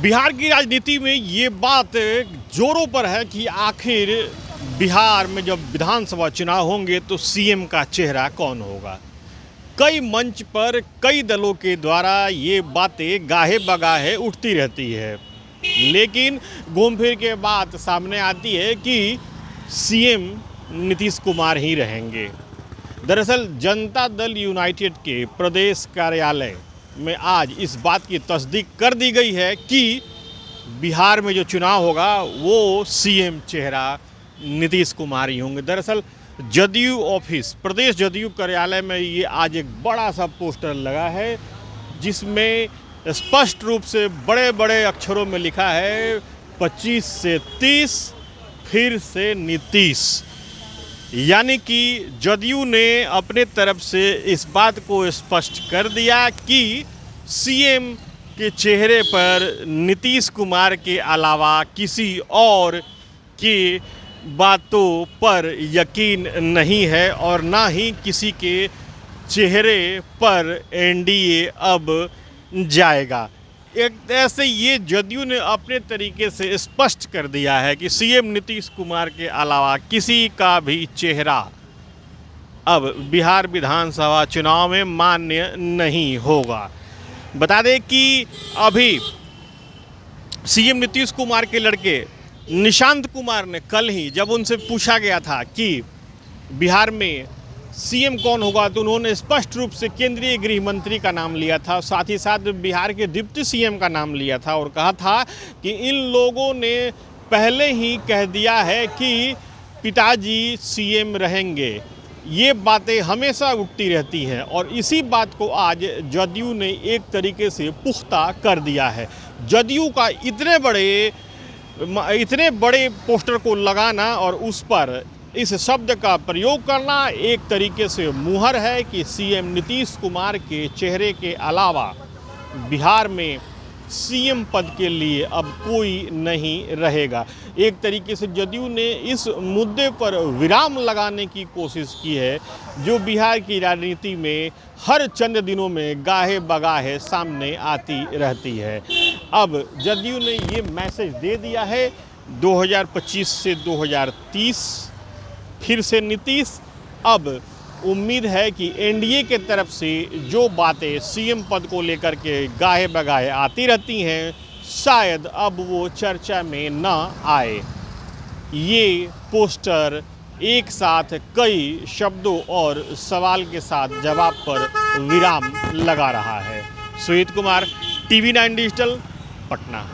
बिहार की राजनीति में ये बात जोरों पर है कि आखिर बिहार में जब विधानसभा चुनाव होंगे तो सीएम का चेहरा कौन होगा। कई मंच पर कई दलों के द्वारा ये बातें गाहे बगाहे उठती रहती है, लेकिन घूम फिर के बात सामने आती है कि सीएम नीतीश कुमार ही रहेंगे। दरअसल जनता दल यूनाइटेड के प्रदेश कार्यालय में आज इस बात की तस्दीक कर दी गई है कि बिहार में जो चुनाव होगा वो सीएम चेहरा नीतीश कुमार ही होंगे। दरअसल जदयू ऑफिस, प्रदेश जदयू कार्यालय में ये आज एक बड़ा सा पोस्टर लगा है जिसमें स्पष्ट रूप से बड़े बड़े अक्षरों में लिखा है 25 से 30 फिर से नीतीश। यानी कि जदयू ने अपने तरफ से इस बात को स्पष्ट कर दिया कि सीएम के चेहरे पर नीतीश कुमार के अलावा किसी और की बातों पर यकीन नहीं है और ना ही किसी के चेहरे पर एनडीए अब जाएगा। एक ऐसे ये जदयू ने अपने तरीके से स्पष्ट कर दिया है कि सीएम नीतीश कुमार के अलावा किसी का भी चेहरा अब बिहार विधानसभा चुनाव में मान्य नहीं होगा। बता दें कि अभी सीएम नीतीश कुमार के लड़के निशांत कुमार ने कल ही जब उनसे पूछा गया था कि बिहार में सीएम कौन होगा तो उन्होंने स्पष्ट रूप से केंद्रीय गृह मंत्री का नाम लिया था, साथ ही साथ बिहार के डिप्टी सीएम का नाम लिया था और कहा था कि इन लोगों ने पहले ही कह दिया है कि पिताजी सीएम रहेंगे। ये बातें हमेशा उठती रहती हैं और इसी बात को आज जदयू ने एक तरीके से पुख्ता कर दिया है। जदयू का इतने बड़े पोस्टर को लगाना और उस पर इस शब्द का प्रयोग करना एक तरीके से मुहर है कि सीएम नीतीश कुमार के चेहरे के अलावा बिहार में सीएम पद के लिए अब कोई नहीं रहेगा। एक तरीके से जदयू ने इस मुद्दे पर विराम लगाने की कोशिश की है जो बिहार की राजनीति में हर चंद दिनों में गाहे बगाहे सामने आती रहती है। अब जदयू ने ये मैसेज दे दिया है 2025 से 2030 फिर से नीतीश। अब उम्मीद है कि एनडीए के तरफ से जो बातें सीएम पद को लेकर के गाहे बगाहे आती रहती हैं शायद अब वो चर्चा में न आए। ये पोस्टर एक साथ कई शब्दों और सवाल के साथ जवाब पर विराम लगा रहा है। Sujeet Kumar, TV9 digital, Patna.